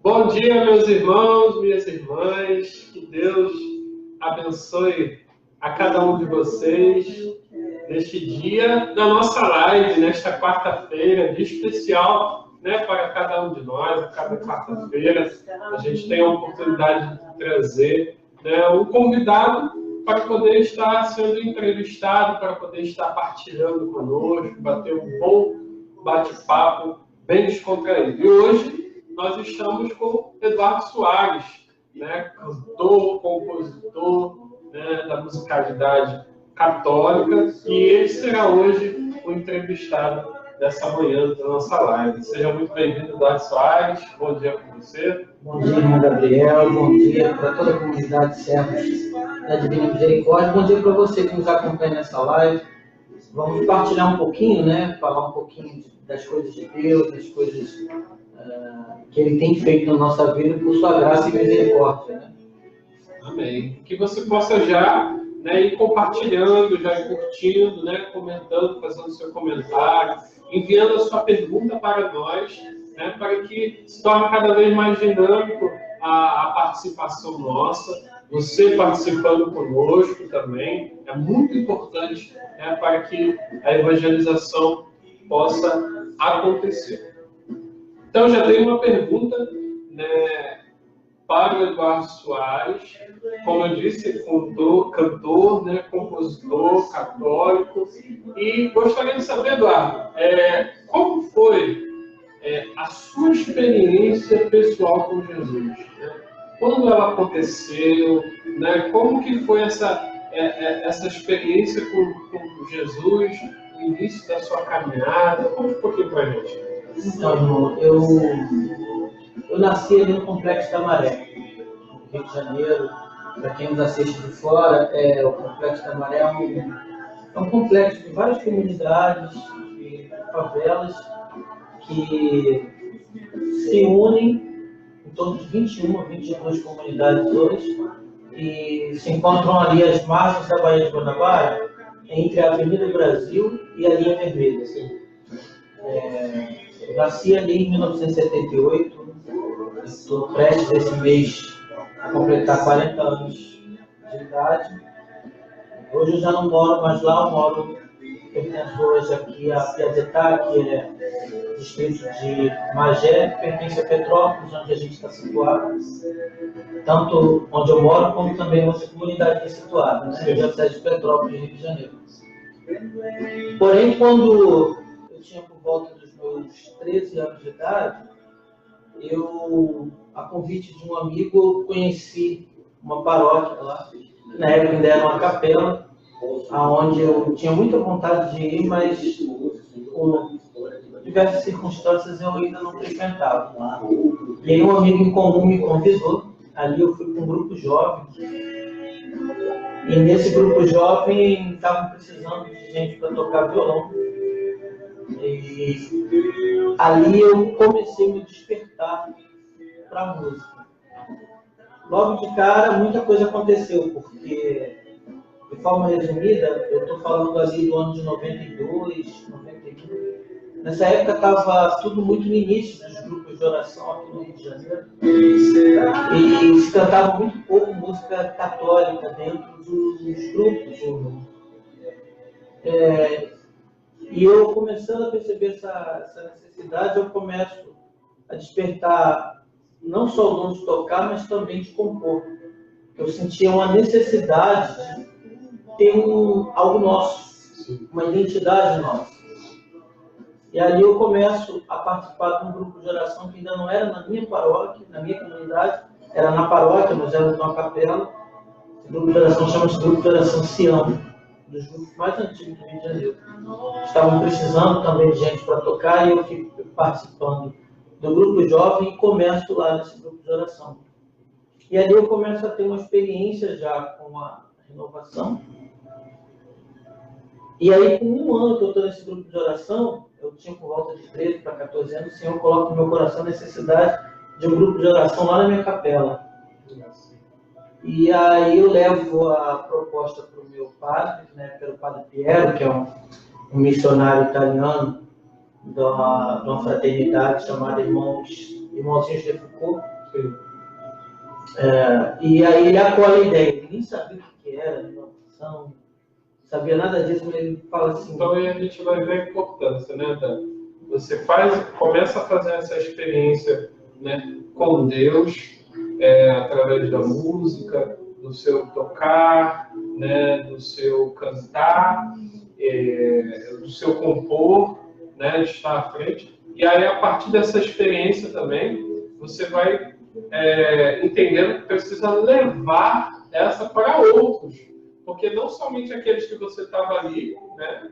Bom dia, meus irmãos, minhas irmãs. Que Deus abençoe a cada um de vocês neste dia da nossa live, nesta quarta-feira, dia especial, né, para cada um de nós. Cada quarta-feira a gente tem a oportunidade de trazer, né, um convidado para poder estar sendo entrevistado, para poder estar partilhando conosco, bater um bom bate-papo bem descontraído. E hoje nós estamos com Eduardo Soares, né, cantor, compositor, né, da musicalidade católica, e ele será hoje o entrevistado dessa manhã da nossa live. Seja muito bem-vindo, Eduardo Soares. Bom dia para você. Bom dia, irmão Gabriel. Bom dia para toda a comunidade de servos da Divina Misericórdia. Bom dia para você que nos acompanha nessa live. Vamos partilhar um pouquinho, né? Falar um pouquinho das coisas de Deus, das coisas que Ele tem feito na nossa vida por sua graça e misericórdia, né? Amém. Que você possa já, né, ir compartilhando, já ir curtindo, né, comentando, fazendo seu comentário, enviando a sua pergunta para nós, né, para que se torne cada vez mais dinâmico a participação nossa. Você participando conosco também é muito importante, né, para que a evangelização possa acontecer. Então, já tenho uma pergunta, né, para o Eduardo Soares. Como eu disse, cantor, né, compositor, católico. E gostaria de saber, Eduardo, como foi a sua experiência pessoal com Jesus? Né? Quando ela aconteceu? Né? Como que foi essa experiência com Jesus, no início da sua caminhada? Conta um pouquinho para a gente. Então, irmão, eu nasci ali no Complexo da Maré, no Rio de Janeiro. Para quem nos assiste de fora, o Complexo da Maré é um complexo de várias comunidades, de favelas, que se unem em torno de 21, 22 comunidades hoje, e se encontram ali às margens da Baía de Guanabara, entre a Avenida Brasil e a Linha Vermelha. Assim. Eu nasci ali em 1978, estou prestes esse mês a completar 40 anos de idade. Hoje eu já não moro mais lá, eu pertenço hoje aqui a Piadetá, que é distrito de Magé, que pertence a Petrópolis, onde a gente está situado. Tanto onde eu moro, como também outra comunidade que é situada, né? Diocese de Petrópolis, Rio de Janeiro. Porém, quando eu tinha por volta dos meus 13 anos de idade, a convite de um amigo, conheci uma paróquia lá, que na época ainda era uma capela, onde eu tinha muita vontade de ir, mas por diversas circunstâncias eu ainda não frequentava. E aí um amigo em comum me convidou, ali eu fui para um grupo jovem, e nesse grupo jovem estavam precisando de gente para tocar violão. E ali eu comecei a me despertar para a música. Logo de cara, muita coisa aconteceu, porque, de forma resumida, eu estou falando ali do ano de 92, 91. Nessa época estava tudo muito no início dos grupos de oração aqui no Rio de Janeiro. E se cantava muito pouco música católica dentro dos grupos. E eu, começando a perceber essa necessidade, eu começo a despertar não só o dom de tocar, mas também de compor. Eu sentia uma necessidade de ter algo nosso, uma identidade nossa. E ali eu começo a participar de um grupo de oração que ainda não era na minha paróquia, na minha comunidade, era na paróquia, mas era numa capela. Esse grupo de oração chama-se Grupo de Oração Sião, dos grupos mais antigos do Rio de Janeiro. Estavam precisando também de gente para tocar e eu fico participando do grupo jovem e começo lá nesse grupo de oração. E ali eu começo a ter uma experiência já com a renovação. E aí, com um ano que eu estou nesse grupo de oração, eu tinha por volta de 13 para 14 anos, o Senhor coloca no meu coração a necessidade de um grupo de oração lá na minha capela. E aí eu levo a proposta para o meu padre, né, pelo padre Piero, que é um missionário italiano de uma fraternidade chamada Irmãozinhos de Foucault. E aí ele acolhe a ideia. Ele nem sabia o que era renovação, não sabia nada disso, mas ele fala assim... Então aí a gente vai ver a importância, né, você começa a fazer essa experiência, né, com Deus, através da música, do seu tocar, né, do seu cantar, do seu compor, né, de estar à frente. E aí, a partir dessa experiência também, você vai entendendo que precisa levar essa para outros. Porque não somente aqueles que você estava ali, né,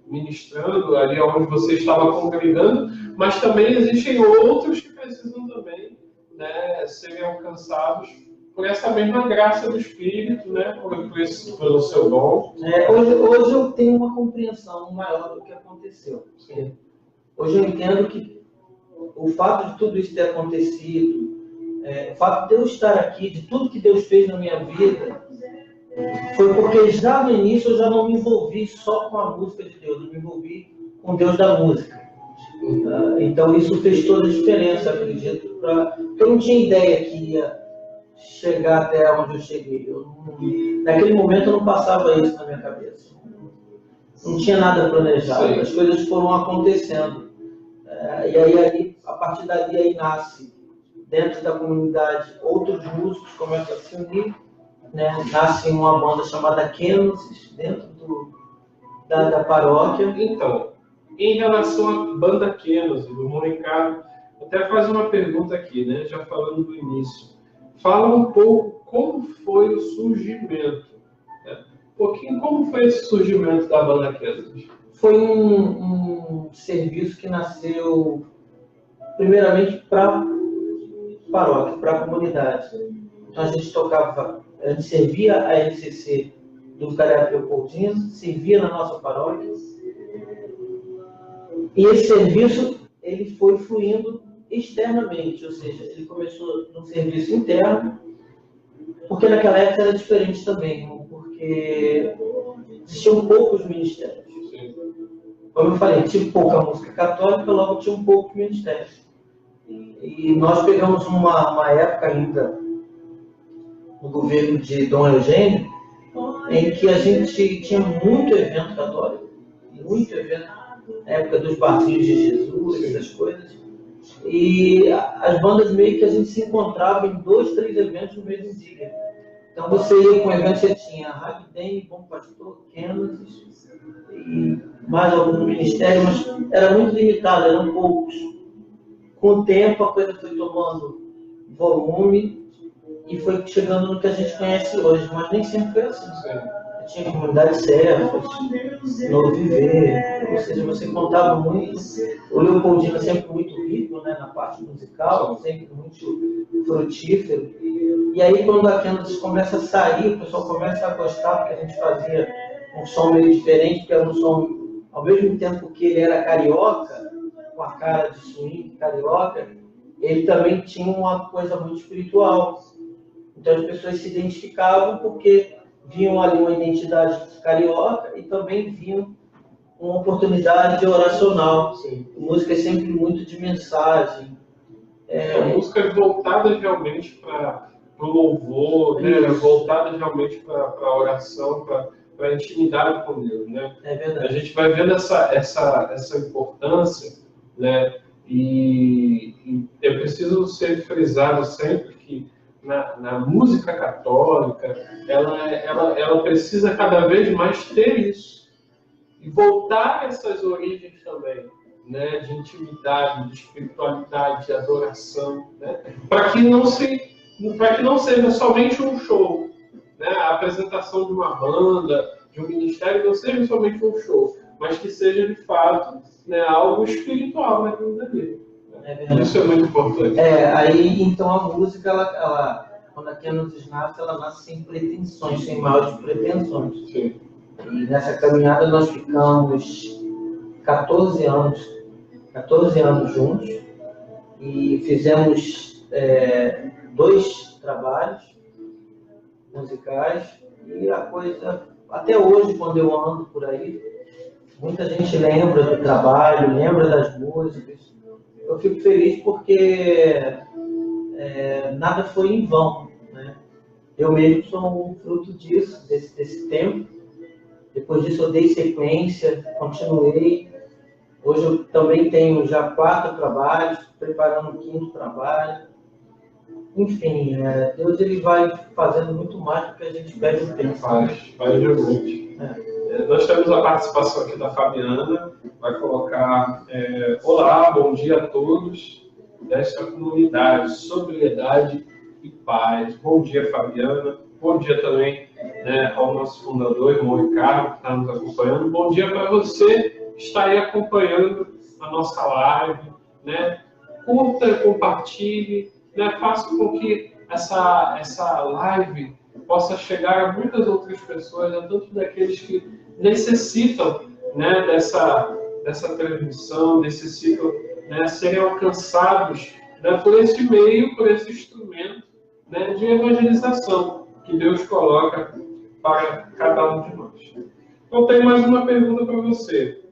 ministrando, ali onde você estava congregando, mas também existem outros que precisam também, né, serem alcançados por essa mesma graça do Espírito, né, pelo seu dom. Hoje eu tenho uma compreensão maior do que aconteceu. Hoje eu entendo que o fato de tudo isso ter acontecido, o fato de eu estar aqui, de tudo que Deus fez na minha vida, foi porque já no início eu já não me envolvi só com a música de Deus, eu me envolvi com Deus da música. Então isso fez toda a diferença, acredito. Eu não tinha ideia que ia chegar até onde eu cheguei. Naquele momento eu não passava isso na minha cabeça. Não tinha nada planejado, as coisas foram acontecendo. E aí, a partir dali, aí nasce, dentro da comunidade, outros músicos começam a se unir, né? Nasce uma banda chamada Kenos, dentro da paróquia. Então, em relação à banda Kenos, do Monicado, até faz uma pergunta aqui, né? Já falando do início. Fala um pouco como foi o surgimento. Né? Um pouquinho como foi esse surgimento da banda Kenos. Foi um serviço que nasceu primeiramente para paróquia, para a comunidade. Então a gente servia a NCC do Vicariato Leopoldino, servia na nossa paróquia. E esse serviço ele foi fluindo externamente, ou seja, ele começou num serviço interno, porque naquela época era diferente também, porque existiam poucos ministérios. Como eu falei, tinha pouca música católica, logo tinha um pouco de ministério. E nós pegamos uma época ainda, no governo de Dom Eugênio, em que a gente tinha muito evento católico, muito evento, na época dos barzinhos de Jesus, essas coisas. E as bandas meio que a gente se encontrava em 2, 3 eventos no mesmo dia. Então você ia com um evento, você tinha Ragden, Bom Pastor, Kenos e mais algum ministério, mas era muito limitado, eram poucos. Com o tempo a coisa foi tomando volume e foi chegando no que a gente conhece hoje, mas nem sempre foi assim. Tinha comunidades servas, Novo Viver, ou seja, você contava muito. O Leopoldino é sempre muito rico, né, na parte musical, sempre muito frutífero. E aí quando a Kenos começa a sair, o pessoal começa a gostar, porque a gente fazia um som meio diferente, porque era um som, ao mesmo tempo que ele era carioca, com a cara de swing carioca, ele também tinha uma coisa muito espiritual. Então as pessoas se identificavam porque viam ali uma identidade carioca e também viam uma oportunidade oracional. A música é sempre muito de mensagem. Músicas voltadas realmente para o louvor, né? Voltadas realmente para a oração, para a intimidade com Deus. Né? É verdade. A gente vai vendo essa importância, né? E é preciso ser frisado sempre que na música católica, ela precisa cada vez mais ter isso. E voltar a essas origens também, né, de intimidade, de espiritualidade, de adoração, né, para que não seja somente um show. Né, a apresentação de uma banda, de um ministério, não seja somente um show, mas que seja, de fato, né, algo espiritual na vida dele. Né. Isso é muito importante. Aí, então, a música, quando a Kenos nasce, ela nasce sem pretensões, sem maiores pretensões. Sim. E nessa caminhada nós ficamos 14 anos juntos e fizemos 2 trabalhos musicais e a coisa, até hoje, quando eu ando por aí, muita gente lembra do trabalho, lembra das músicas. Eu fico feliz porque nada foi em vão, né? Eu mesmo sou um fruto disso, desse tempo. Depois disso eu dei sequência, continuei. Hoje eu também tenho já 4 trabalhos, preparando o 5º trabalho. Enfim, Deus ele vai fazendo muito mais do que a gente pede o tempo. Faz realmente. Nós temos a participação aqui da Fabiana, vai colocar olá, bom dia a todos desta comunidade, sobriedade e paz. Bom dia, Fabiana. Bom dia também ao nosso fundador, irmão Ricardo, que está nos acompanhando. Bom dia para você que está aí acompanhando a nossa live. Curta, compartilhe, faça com que essa live possa chegar a muitas outras pessoas, a tanto daqueles que necessitam dessa transmissão, necessitam serem alcançados por esse meio, por esse instrumento de evangelização que Deus coloca para cada um de nós. Então, tenho mais uma pergunta para você.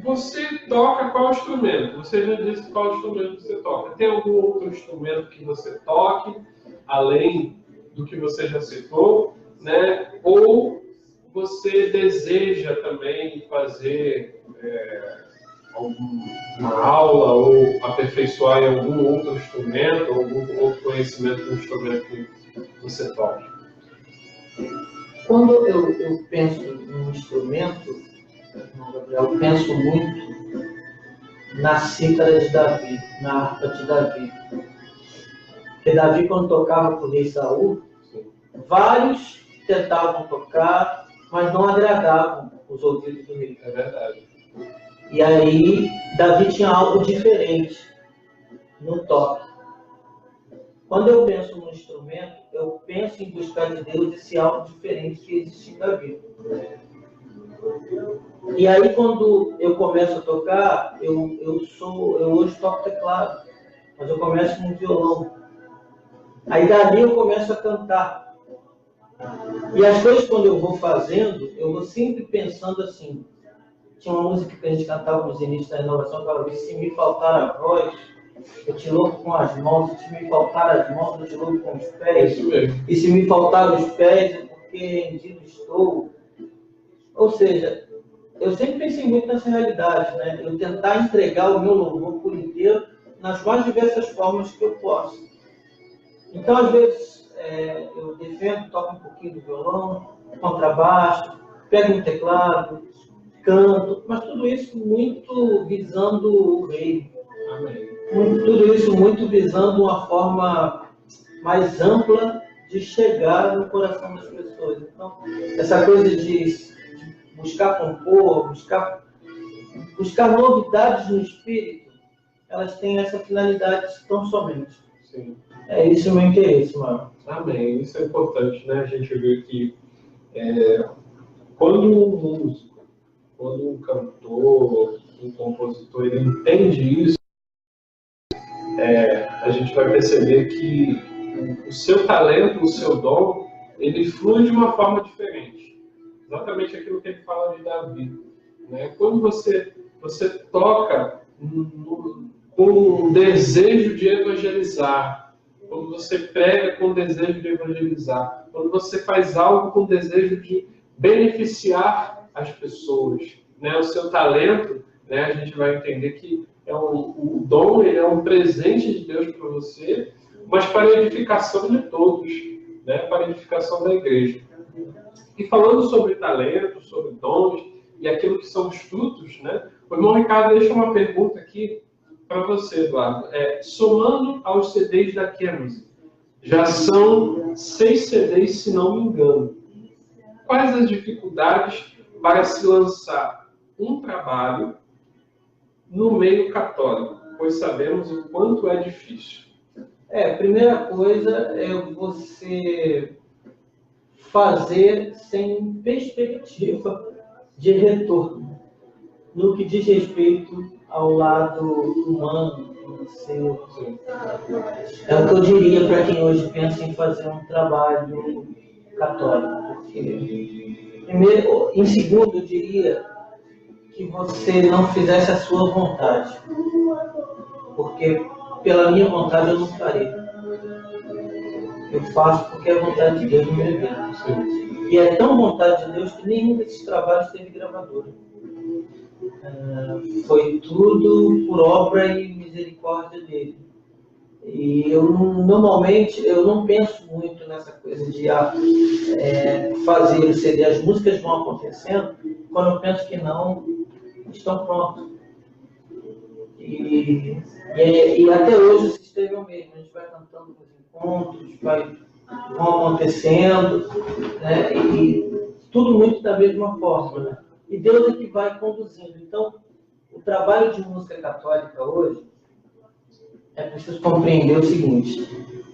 Você toca qual instrumento? Você já disse qual instrumento você toca. Tem algum outro instrumento que você toque, além do que você já citou? Ou você deseja também fazer alguma aula ou aperfeiçoar em algum outro instrumento, algum outro conhecimento do instrumento que você toca? Quando eu penso em um instrumento, eu penso muito na cítara de Davi, na harpa de Davi. Porque Davi, quando tocava para o rei Saul, vários tentavam tocar, mas não agradavam os ouvidos do rei. É verdade. E aí, Davi tinha algo diferente no toque. Quando eu penso no instrumento, eu penso em buscar de Deus esse algo diferente que existe em Davi. E aí, quando eu começo a tocar, eu hoje toco teclado, mas eu começo com violão. Aí dali eu começo a cantar. E as coisas, quando eu vou fazendo, eu vou sempre pensando assim. Tinha uma música que a gente cantava nos inícios da renovação, que falava: se me faltar a voz, eu te louvo com as mãos. Se me faltar as mãos, eu te louvo com os pés. E se me faltar os pés, é porque rendido estou. Ou seja, eu sempre pensei muito nessa realidade, Eu tentar entregar o meu louvor por inteiro nas mais diversas formas que eu posso. Então, às vezes, eu defendo, toco um pouquinho do violão, contrabaixo, pego um teclado, canto, mas tudo isso muito visando o rei. Amém. Tudo isso muito visando uma forma mais ampla de chegar no coração das pessoas. Então, essa coisa de buscar compor, buscar novidades no espírito, elas têm essa finalidade tão somente. Sim. É isso o meu interesse, mano. Amém. Isso é importante, A gente vê que quando um músico, quando um cantor, um compositor, ele entende isso, a gente vai perceber que o seu talento, o seu dom, ele flui de uma forma diferente. Exatamente aquilo que ele fala de Davi. Quando você toca com um desejo de evangelizar, quando você prega com desejo de evangelizar, quando você faz algo com desejo de beneficiar as pessoas, o seu talento, a gente vai entender que o dom, ele é um presente de Deus para você, mas para a edificação de todos, para a edificação da igreja. E falando sobre talento, sobre dons e aquilo que são os frutos, o irmão Ricardo deixa uma pergunta aqui para você, Eduardo. Somando aos CDs da Kenos, já são 6 CDs, se não me engano. Quais as dificuldades para se lançar um trabalho no meio católico, pois sabemos o quanto é difícil? A primeira coisa é você fazer sem perspectiva de retorno, no que diz respeito ao lado humano, financeiro. É o que eu diria para quem hoje pensa em fazer um trabalho católico. Porque, primeiro, em segundo, eu diria que você não fizesse a sua vontade, porque pela minha vontade eu não farei. Eu faço porque é a vontade de Deus no meu vida. E é tão vontade de Deus que nenhum desses trabalhos teve gravadora. Foi tudo por obra e misericórdia dele. E eu normalmente eu não penso muito nessa coisa de fazer o CD. As músicas vão acontecendo quando eu penso que não estão prontas. E até hoje o sistema é o mesmo. A gente vai cantando nos encontros, vão acontecendo, né? E tudo muito da mesma forma, né? E Deus é que vai conduzindo. Então, o trabalho de música católica hoje é preciso compreender o seguinte: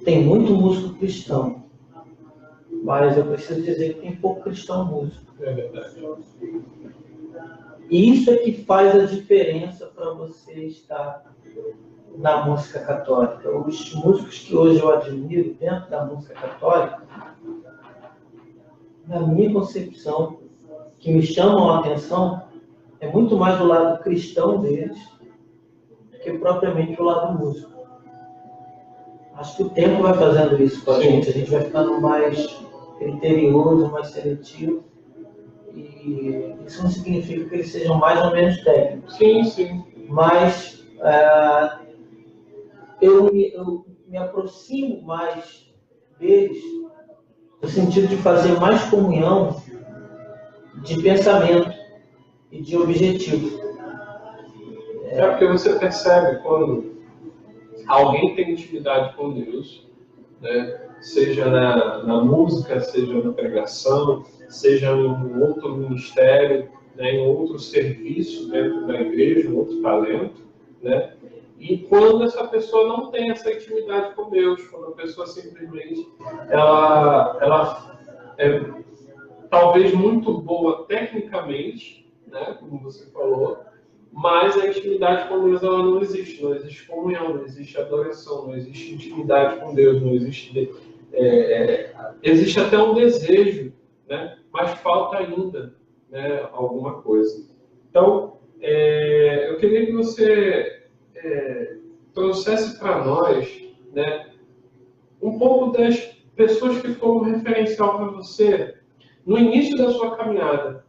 tem muito músico cristão, mas eu preciso dizer que tem pouco cristão músico. É verdade. E isso é que faz a diferença para você estar na música católica. Os músicos que hoje eu admiro dentro da música católica, na minha concepção, que me chamam a atenção, é muito mais o lado cristão deles do que propriamente o lado músico. Acho que o tempo vai fazendo isso com a gente vai ficando mais criterioso, mais seletivo. E isso não significa que eles sejam mais ou menos técnicos. Sim. Mas eu me aproximo mais deles no sentido de fazer mais comunhão de pensamento e de objetivo. Porque você percebe quando alguém tem intimidade com Deus, né? Seja na música, seja na pregação, seja em um outro ministério, né? Em outro serviço dentro da igreja, um outro talento, né? E quando essa pessoa não tem essa intimidade com Deus, quando a pessoa simplesmente ela é talvez muito boa tecnicamente, né? Como você falou, mas a intimidade com Deus ela não existe comunhão, não existe adoração, não existe intimidade com Deus, não existe existe até um desejo, né? Mas falta ainda, né, alguma coisa. Então, eu queria que você trouxesse para nós, né, um pouco das pessoas que foram referencial para você no início da sua caminhada,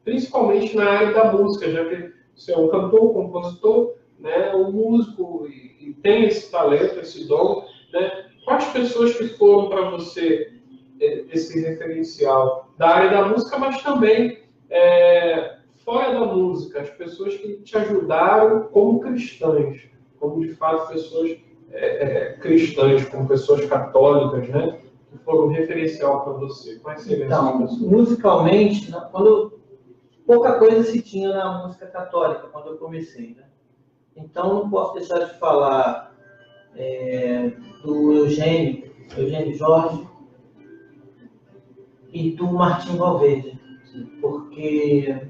principalmente na área da música, já que você é um cantor, compositor, né, um músico e tem esse talento, esse dom, né? Quais pessoas que foram para você esse referencial da área da música, mas também fora da música, as pessoas que te ajudaram como cristãs, como de fato pessoas cristãs, como pessoas católicas, né, que foram referencial para você? Quais seriam essas pessoas? Musicalmente, pouca coisa se tinha na música católica quando eu comecei, né? Então não posso deixar de falar do Eugênio Jorge e do Martim Valverde, porque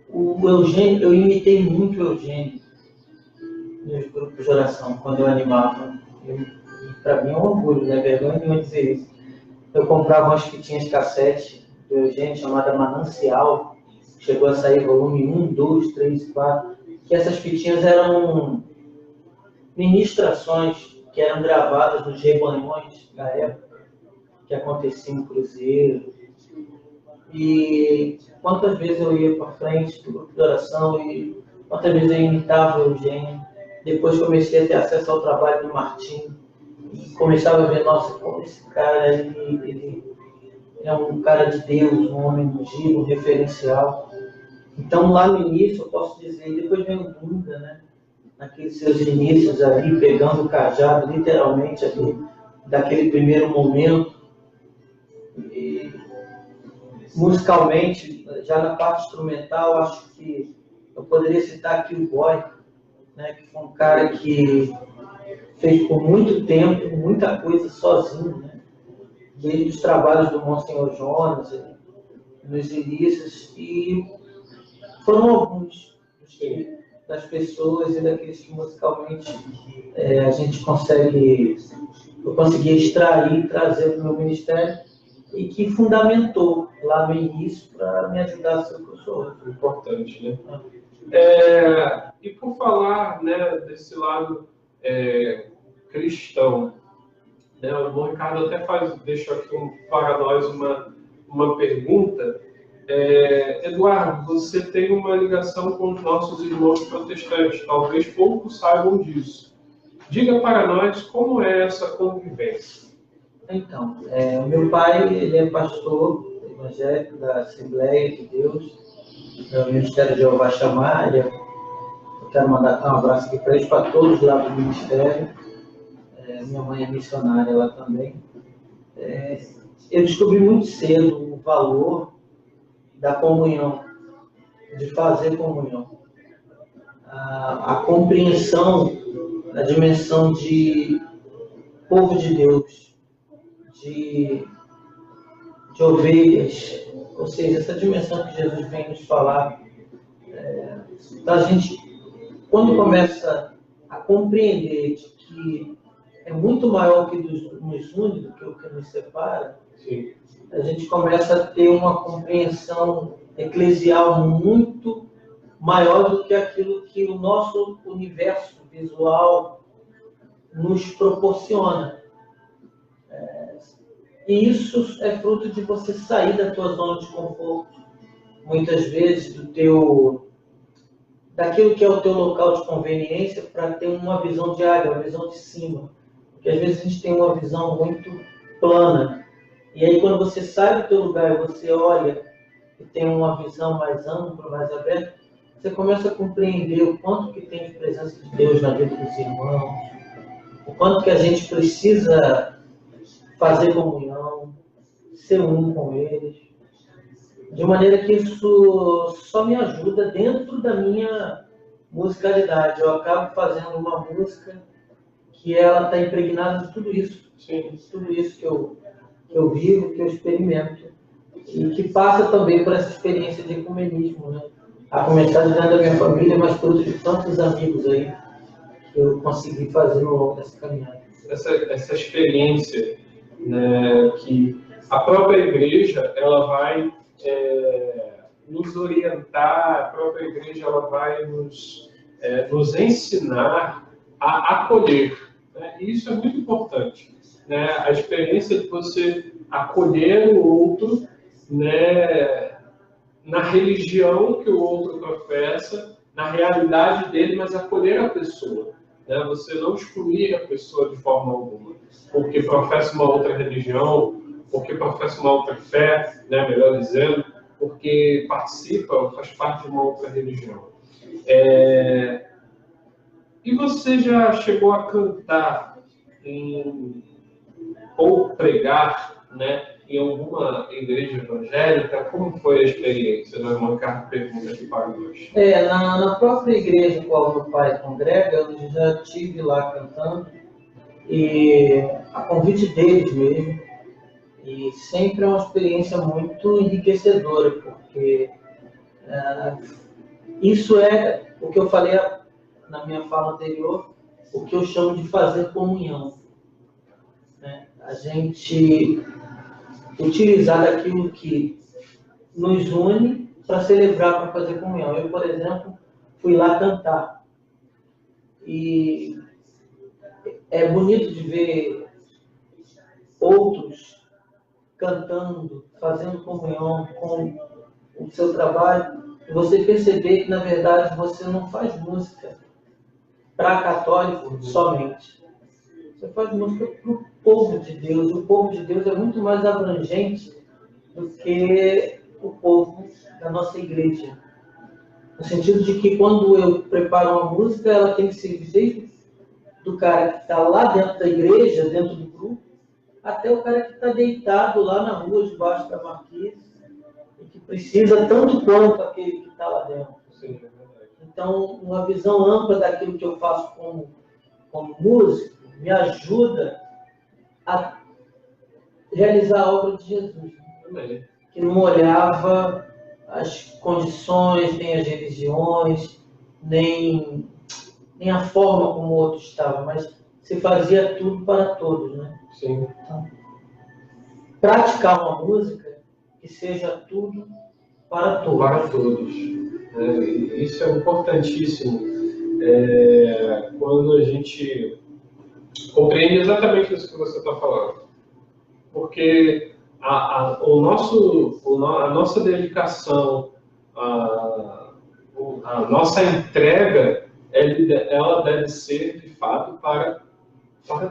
o Eugênio, eu imitei muito o Eugênio nos grupos de oração, quando eu animava. Para mim é um orgulho, não é vergonha nenhuma dizer isso. Eu comprava umas fitinhas cassete do Eugênio, chamada Manancial, chegou a sair volume 1, 2, 3, 4, que essas fitinhas eram ministrações que eram gravadas nos rebanhões da época, que aconteciam em cruzeiro. E quantas vezes eu ia para frente do grupo de oração e quantas vezes eu imitava o Eugênio. Depois comecei a ter acesso ao trabalho do Martim e começava a ver, nossa, como esse cara, ele é um cara de Deus, um homem ungido, um referencial. Então, lá no início, eu posso dizer, depois vem o Dunga, né? Naqueles seus inícios ali, pegando o cajado, literalmente, ali, daquele primeiro momento. musicalmente, já na parte instrumental, acho que eu poderia citar aqui o Boy, né, que foi um cara que fez por muito tempo muita coisa sozinho, né? Desde os trabalhos do Monsenhor Jonas, nos inícios, e foram alguns das pessoas e daqueles que musicalmente a gente eu consegui extrair e trazer para o meu ministério e que fundamentou lá no início para me ajudar a ser o que eu sou hoje. Importante, né? E por falar, né, desse lado cristão, né, o irmão Ricardo até deixou aqui para nós uma pergunta. Eduardo, você tem uma ligação com os nossos irmãos protestantes, talvez poucos saibam disso. Diga para nós como é essa convivência. Então, meu pai, ele é pastor evangélico da Assembleia de Deus, do Ministério de Jeová Shammah. Eu quero mandar um abraço aqui para eles, para todos lá do Ministério. Minha mãe é missionária lá também. Eu descobri muito cedo o valor da comunhão, de fazer comunhão. A compreensão da dimensão de povo de Deus, de ovelhas, ou seja, essa dimensão que Jesus vem nos falar, da gente, quando começa a compreender de que é muito maior que nos une do que o que nos separa, sim, a gente começa a ter uma compreensão eclesial muito maior do que aquilo que o nosso universo visual nos proporciona. E isso é fruto de você sair da tua zona de conforto, muitas vezes daquilo que é o teu local de conveniência, para ter uma visão de área, uma visão de cima. Porque às vezes a gente tem uma visão muito plana. E aí quando você sai do teu lugar e você olha e tem uma visão mais ampla, mais aberta, você começa a compreender o quanto que tem de presença de Deus na vida dos irmãos, o quanto que a gente precisa fazer comunhão, ser um com eles, de maneira que isso só me ajuda dentro da minha musicalidade. Eu acabo fazendo uma música que ela está impregnada de tudo isso. sim, De tudo isso que eu vivo, que eu experimento, e que passa também por essa experiência de ecumenismo, né? A começar dentro da minha família, mas fruto de tantos amigos aí que eu consegui fazer no longo dessa caminhada. Essa experiência, né, que a própria igreja ela vai nos orientar, a própria igreja ela vai nos ensinar a acolher, né? E isso é muito importante, né? A experiência de você acolher o outro, né, na religião que o outro professa, na realidade dele, mas acolher a pessoa, né? Você não excluir a pessoa de forma alguma, porque professa uma outra religião, porque professa uma outra fé, né, melhor dizendo, porque participa, faz parte de uma outra religião. E você já chegou a cantar ou pregar, né, em alguma igreja evangélica? Como foi a experiência? Nós vamos marcar pergunta aqui para nós. Na própria igreja qual meu pai congrega, eu já estive lá cantando, e a convite deles mesmo, e sempre é uma experiência muito enriquecedora, porque isso é o que eu falei na minha fala anterior, o que eu chamo de fazer comunhão, né? A gente utilizar daquilo que nos une para celebrar, para fazer comunhão. Eu, por exemplo, fui lá cantar. E é bonito de ver outros cantando, fazendo comunhão com o seu trabalho, e você perceber que, na verdade, você não faz música para católico somente. Você faz música para o povo de Deus. O povo de Deus é muito mais abrangente do que o povo da nossa igreja. No sentido de que, quando eu preparo uma música, ela tem que ser desde do cara que está lá dentro da igreja, dentro do grupo, até o cara que está deitado lá na rua, debaixo da marquise, precisa tanto quanto aquele que está lá dentro. Sim, é verdade. Então, uma visão ampla daquilo que eu faço como músico me ajuda a realizar a obra de Jesus, Amém. que não olhava as condições, nem as religiões, nem a forma como o outro estava, mas se fazia tudo para todos, né? Sim. Então, praticar uma música que seja tudo para todos. Para todos. Isso é importantíssimo. Quando a gente compreende exatamente isso que você está falando. Porque a nossa dedicação, a nossa entrega, ela deve ser, de fato, para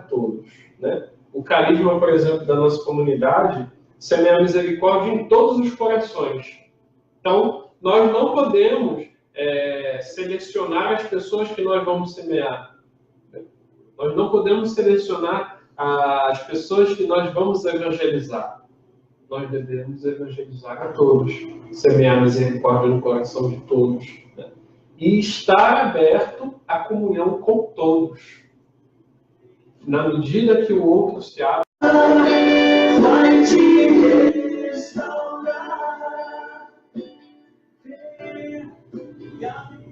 todos. Né? O carisma, por exemplo, da nossa comunidade, semeia a misericórdia em todos os corações. Então, nós não podemos selecionar as pessoas que nós vamos semear. Nós não podemos selecionar as pessoas que nós vamos evangelizar. Nós devemos evangelizar a todos, semear misericórdia no coração de todos. Né? E estar aberto à comunhão com todos. Na medida que o outro se abre.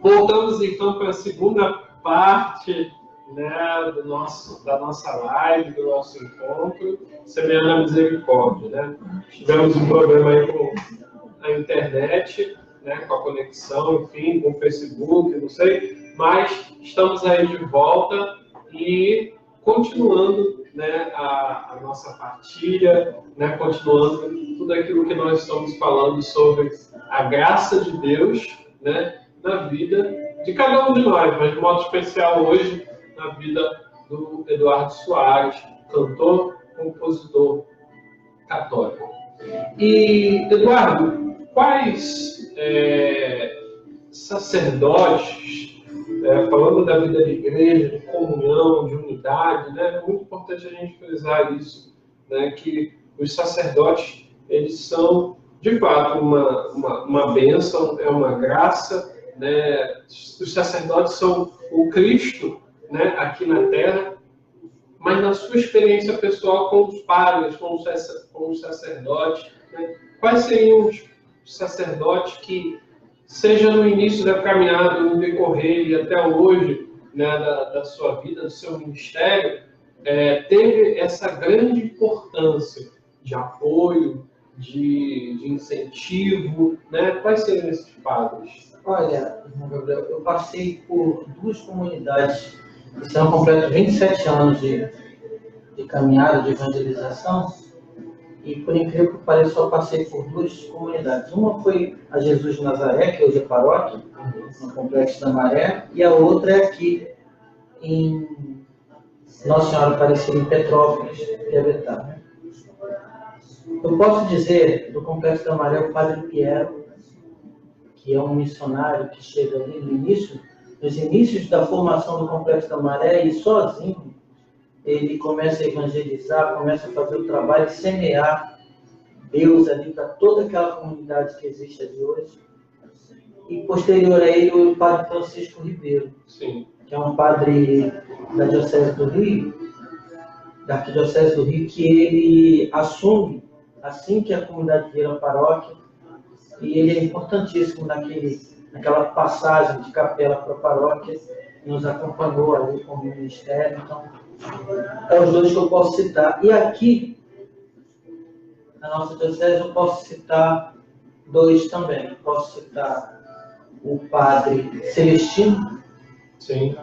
Voltamos então para a segunda parte, né, da nossa live, do nosso encontro, semeando a misericórdia. Né? Tivemos um problema aí com a internet, né, com a conexão, enfim, com o Facebook, não sei, mas estamos aí de volta e continuando, né, a nossa partilha, né, continuando tudo aquilo que nós estamos falando sobre a graça de Deus, né, na vida de cada um de nós, mas de modo especial hoje na vida do Eduardo Soares, cantor, compositor católico. E, Eduardo, quais sacerdotes, falando da vida de igreja, de comunhão, de unidade, né, é muito importante a gente frisar isso, né, que os sacerdotes, eles são, de fato, uma bênção, é uma graça, né? Os sacerdotes são o Cristo, né, aqui na Terra, mas na sua experiência pessoal com os padres, com os sacerdotes, né, quais seriam os sacerdotes que, seja no início da caminhada, no decorrer e até hoje, né, da sua vida, do seu ministério, teve essa grande importância de apoio, de incentivo, né? Quais seriam esses padres? Olha, irmão Gabriel, eu passei por duas comunidades que são completos 27 anos de caminhada, de evangelização, e por incrível que pareça, só passei por duas comunidades. Uma foi a Jesus de Nazaré, que hoje é paróquia, no Complexo da Maré, e a outra é aqui em Nossa Senhora Aparecida, em Petrópolis, Piabetá. Eu posso dizer, do Complexo da Maré, o Padre Piero, que é um missionário que chega ali nos inícios da formação do Complexo da Maré, e sozinho ele começa a evangelizar, começa a fazer o trabalho de semear Deus ali para toda aquela comunidade que existe ali hoje. E posterior a ele, o Padre Francisco Ribeiro, Sim. que é um padre da Diocese do Rio, da Arquidiocese do Rio, que ele assume assim que a comunidade vira paróquia, e ele é importantíssimo naquela passagem de capela para a paróquia, nos acompanhou ali como ministério. Então, é os dois que eu posso citar. E aqui, na nossa diocese, eu posso citar dois também. Eu posso citar o Padre Celestino, Sim.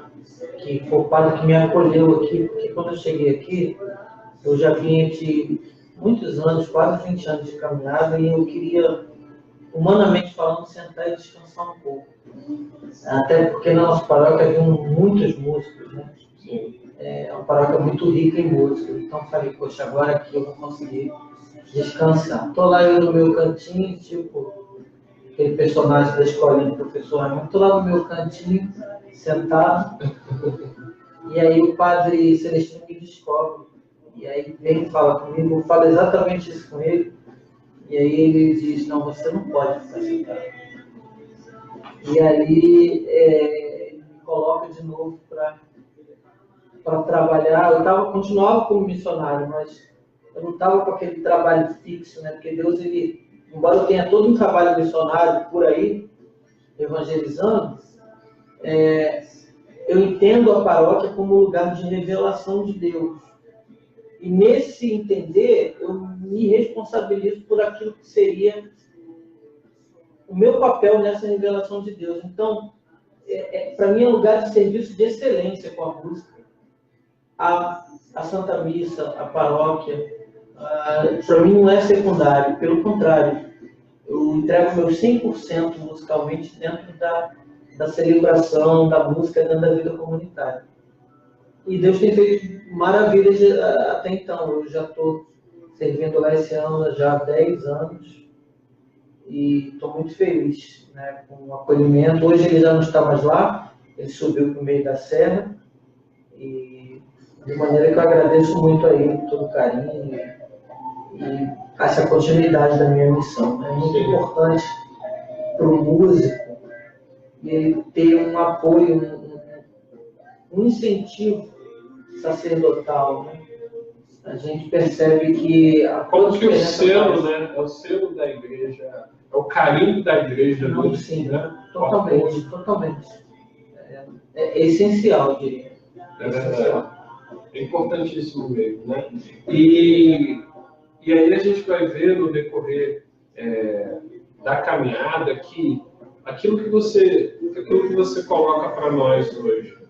que foi o padre que me acolheu aqui, porque quando eu cheguei aqui, eu já vinha de muitos anos, quase 20 anos de caminhada, e eu queria, humanamente falando, sentar e descansar um pouco. Até porque na nossa paróquia haviam muitos músicos, né? Sim. É uma paróquia muito rica em música. Então falei, poxa, agora aqui eu vou conseguir descansar. Estou lá eu no meu cantinho, tipo aquele personagem da escolinha do professor Raimundo, estou lá no meu cantinho, sentado, e aí o Padre Celestino me descobre. E aí vem e fala comigo, eu falo exatamente isso com ele, E aí ele diz, não, você não pode ficar sentado. E aí ele me coloca de novo para trabalhar. Continuava como missionário, mas eu não estava com aquele trabalho fixo, né? Porque Deus, embora eu tenha todo um trabalho missionário por aí, evangelizando, eu entendo a paróquia como lugar de revelação de Deus. E nesse entender, eu me responsabilizo por aquilo que seria o meu papel nessa revelação de Deus. Então, para mim é um lugar de serviço de excelência com a música. A Santa Missa, a paróquia, para mim não é secundário, pelo contrário. Eu entrego meus 100% musicalmente dentro da celebração, da música, dentro da vida comunitária. E Deus tem feito maravilhas até então. Eu já estou servindo lá esse ano já há 10 anos e estou muito feliz, né, com o acolhimento. Hoje ele já não está mais lá, ele subiu para o meio da serra, e de maneira que eu agradeço muito a ele todo o carinho e essa continuidade da minha missão. É muito importante para o músico ele ter um apoio, um incentivo sacerdotal, né? A gente percebe que como que o selo, né? É o selo da igreja, é o carinho da igreja. Não, sim, né? Totalmente. É essencial, diria. É importantíssimo mesmo, né? E aí a gente vai ver no decorrer da caminhada que aquilo que você coloca para nós hoje,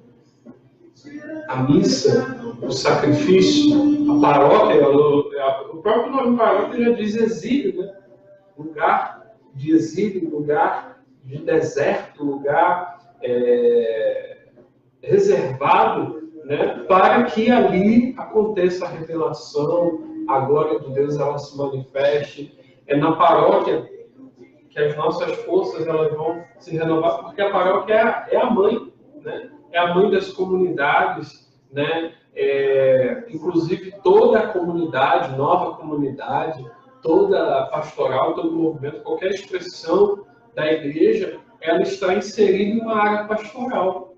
a missa, o sacrifício, a paróquia, o próprio nome paróquia já diz exílio, né? Lugar de exílio, lugar de deserto, lugar reservado, né? Para que ali aconteça a revelação, a glória de Deus ela se manifeste. É na paróquia que as nossas forças elas vão se renovar, porque a paróquia é a mãe, né? É a mãe das comunidades, né? Inclusive toda a comunidade, nova comunidade, toda a pastoral, todo o movimento, qualquer expressão da igreja, ela está inserida em uma área pastoral.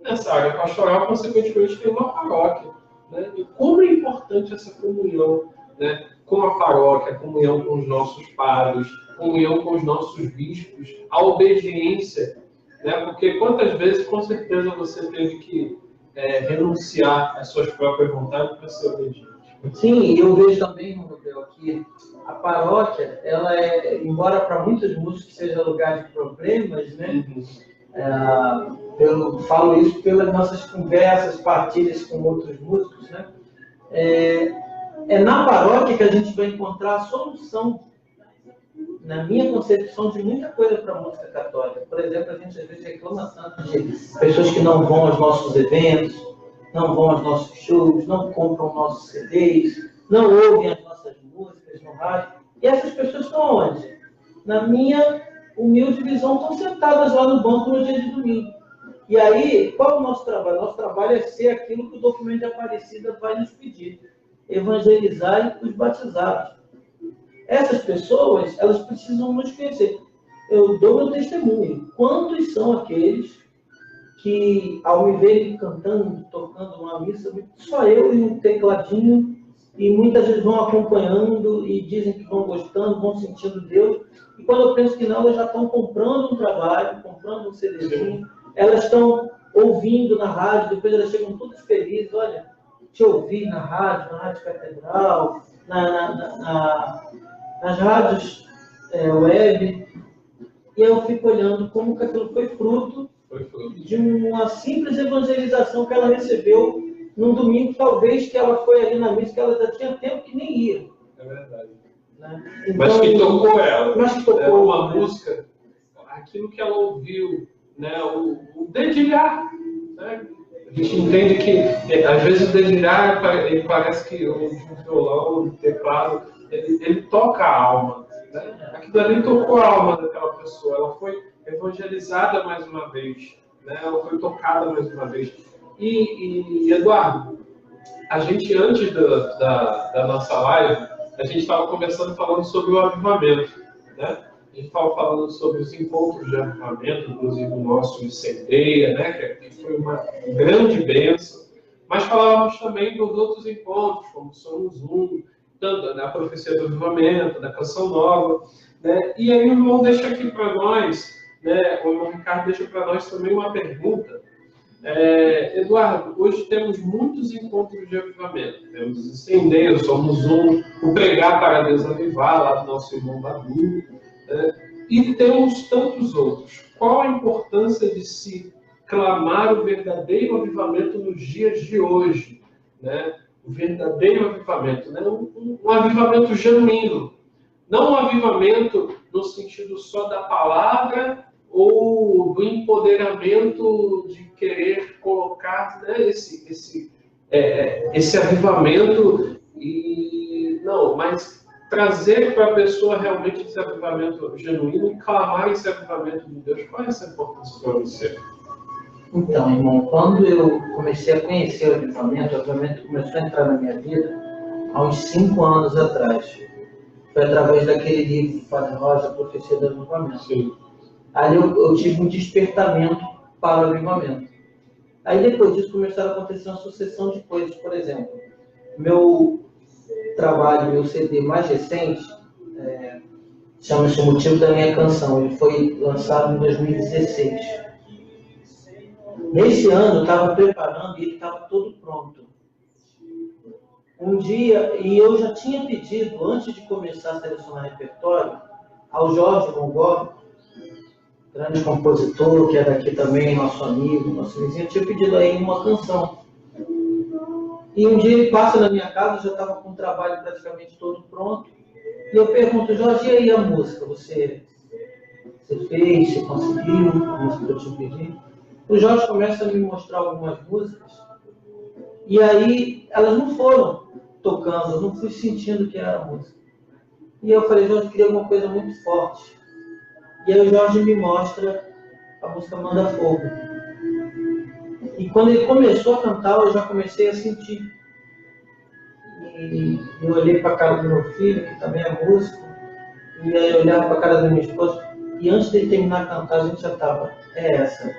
Nessa área pastoral, consequentemente, tem uma paróquia, né? E como é importante essa comunhão, né? Com a paróquia, a comunhão com os nossos padres, comunhão com os nossos bispos, a obediência, né? Porque quantas vezes, com certeza, você teve que renunciar às suas próprias vontades para ser obediente. Sim, eu vejo também, Rodel, que a paróquia, ela embora para muitos músicos seja lugar de problemas, né? Eu falo isso pelas nossas conversas, partilhas com outros músicos, né? É na paróquia que a gente vai encontrar a solução, na minha concepção, de muita coisa para a música católica. Por exemplo, a gente às vezes reclama tanto de pessoas que não vão aos nossos eventos, não vão aos nossos shows, não compram nossos CDs, não ouvem as nossas músicas no rádio. E essas pessoas estão onde? Na minha humilde visão, estão sentadas lá no banco no dia de domingo. E aí, qual é o nosso trabalho? Nosso trabalho é ser aquilo que o documento de Aparecida vai nos pedir: evangelizar os batizados. Essas pessoas, elas precisam nos conhecer. Eu dou meu testemunho. Quantos são aqueles que, ao me verem cantando, tocando uma missa, só eu e um tecladinho, e muitas vezes vão acompanhando e dizem que vão gostando, vão sentindo Deus, e quando eu penso que não, elas já estão comprando um trabalho, comprando um CDzinho, elas estão ouvindo na rádio, depois elas chegam todas felizes: olha, te ouvi na Rádio Catedral, nas rádios web, e eu fico olhando como que aquilo foi fruto de uma simples evangelização que ela recebeu num domingo, talvez, que ela foi ali na missa, que ela já tinha tempo que nem ia. É verdade. Né? Então, mas que tocou ela. Mas que tocou uma música, aquilo que ela ouviu, né? O dedilhar, né? A gente entende que, às vezes, o dedilhar, ele parece que um violão, um teclado, ele toca a alma. Né? Aquilo ali tocou a alma daquela pessoa. Ela foi evangelizada mais uma vez. Né? Ela foi tocada mais uma vez. E Eduardo, a gente, antes da nossa live, a gente estava conversando, falando sobre o avivamento, né? A gente estava falando sobre os encontros de avivamento, inclusive o nosso Incendeia, né? Que foi uma grande bênção. Mas falávamos também dos outros encontros, como Somos Um, tanto da Profecia do Avivamento, da Canção Nova, né? E aí o irmão deixa aqui para nós, né? O irmão Ricardo deixa para nós também uma pergunta. Eduardo, hoje temos muitos encontros de avivamento. Temos o Incendeio, Somos Um, o Pregar para Desavivar, lá do nosso irmão Badu, né? E temos tantos outros. Qual a importância de se clamar o verdadeiro avivamento nos dias de hoje, né? O verdadeiro avivamento, né? Um avivamento genuíno, não um avivamento no sentido só da palavra ou do empoderamento de querer colocar, né, esse avivamento e não, mas trazer para a pessoa realmente esse avivamento genuíno e clamar esse avivamento de Deus. Qual é essa importância para você? Então, irmão, quando eu comecei a conhecer o avivamento começou a entrar na minha vida há uns 5 anos atrás. Foi através daquele livro do Padre Rosa, Profecia do Avivamento. Sim. Ali eu tive um despertamento para o avivamento. Aí depois disso começaram a acontecer uma sucessão de coisas. Por exemplo, meu trabalho, meu CD mais recente, chama-se O Motivo da Minha Canção. Ele foi lançado em 2016. Nesse ano eu estava preparando e ele estava todo pronto. Um dia, e eu já tinha pedido, antes de começar a selecionar repertório, ao Jorge Mongol, grande compositor, que é daqui também, nosso amigo, nosso vizinho, eu tinha pedido a ele uma canção. E um dia ele passa na minha casa, eu já estava com o trabalho praticamente todo pronto, e eu pergunto, Jorge, e aí a música? Você fez, você conseguiu a música que eu te pedi? O Jorge começa a me mostrar algumas músicas, e aí elas não foram tocando, eu não fui sentindo que era a música. E eu falei, Jorge, eu queria alguma coisa muito forte. E aí o Jorge me mostra a música Manda Fogo. E quando ele começou a cantar, eu já comecei a sentir. E eu olhei para a cara do meu filho, que também é músico, e aí eu olhava para a cara da minha esposa, e antes de ele terminar a cantar, a gente já estava, é essa.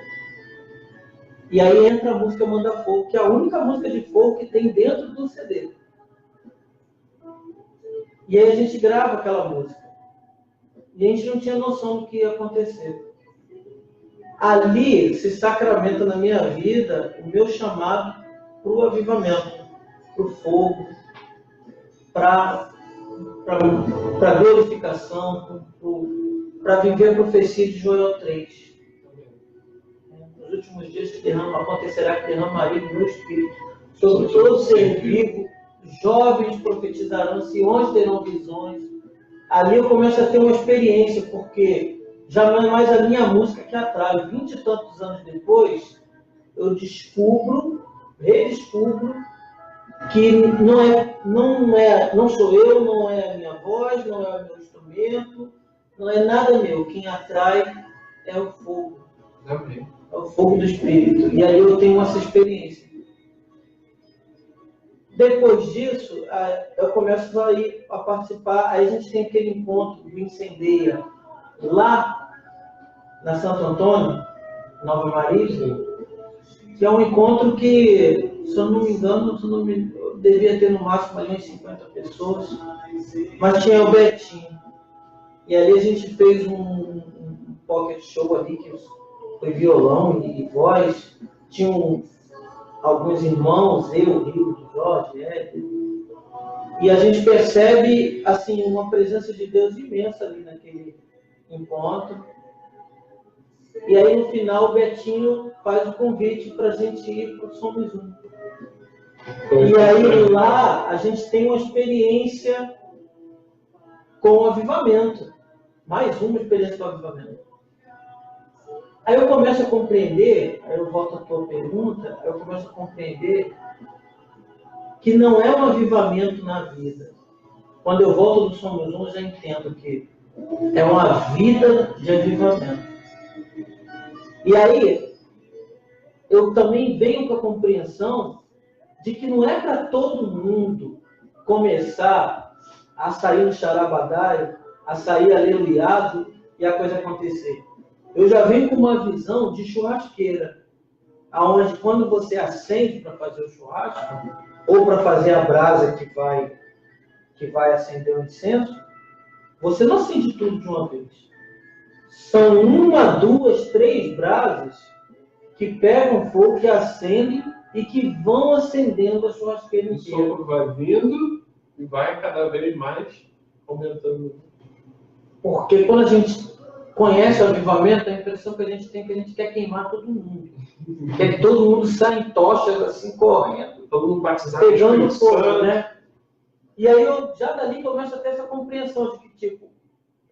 E aí entra a música Manda Fogo, que é a única música de fogo que tem dentro do CD. E aí a gente grava aquela música. E a gente não tinha noção do que ia acontecer. Ali se sacramenta na minha vida o meu chamado para o avivamento, para o fogo, para a glorificação, para viver a profecia de Joel 3. Nos últimos dias acontecerá que derramaria do meu espírito sobre todo ser vivo, jovens profetizarão, anciões terão visões. Ali eu começo a ter uma experiência, porque já não é mais a minha música que atrai. 20 e tantos anos depois, eu redescubro que não sou eu, não é a minha voz, não é o meu instrumento, não é nada meu. Quem atrai é o fogo. Amém. É o fogo do Espírito. E aí eu tenho essa experiência. Depois disso, eu começo a participar, aí a gente tem aquele encontro do Incendeia, lá na Santo Antônio, Nova Maria, que é um encontro que, se eu não me engano, eu devia ter no máximo ali uns 50 pessoas, mas tinha o Betinho. E ali a gente fez um pocket show ali, que foi violão e voz, tinha alguns irmãos, eu, Rio, Jorge, e a gente percebe assim, uma presença de Deus imensa ali naquele encontro. E aí no final o Betinho faz o convite para a gente ir para o Somos Um. E aí lá a gente tem uma experiência com o avivamento. Mais uma experiência com o avivamento. Aí eu começo a compreender, aí eu volto à tua pergunta, eu começo a compreender que não é um avivamento na vida. Quando eu volto do Somos Um, eu já entendo que é uma vida de avivamento. E aí, eu também venho com a compreensão de que não é para todo mundo começar açaí no charabadaio, açaí aleluiado e a coisa acontecer. Eu já venho com uma visão de churrasqueira, aonde quando você acende para fazer o churrasco, ou para fazer a brasa que vai acender o incenso, você não acende tudo de uma vez. São 1, 2, 3 brasas que pegam fogo, que acendem e que vão acendendo a churrasqueira inteira. O sopro vai vindo e vai cada vez mais aumentando. Porque quando a gente conhece o avivamento, a impressão que a gente tem é que a gente quer queimar todo mundo. Quer que todo mundo saia em tochas assim, correndo. Todo mundo batizado, pegando fogo, né? E aí eu já dali começo a ter essa compreensão de que, tipo,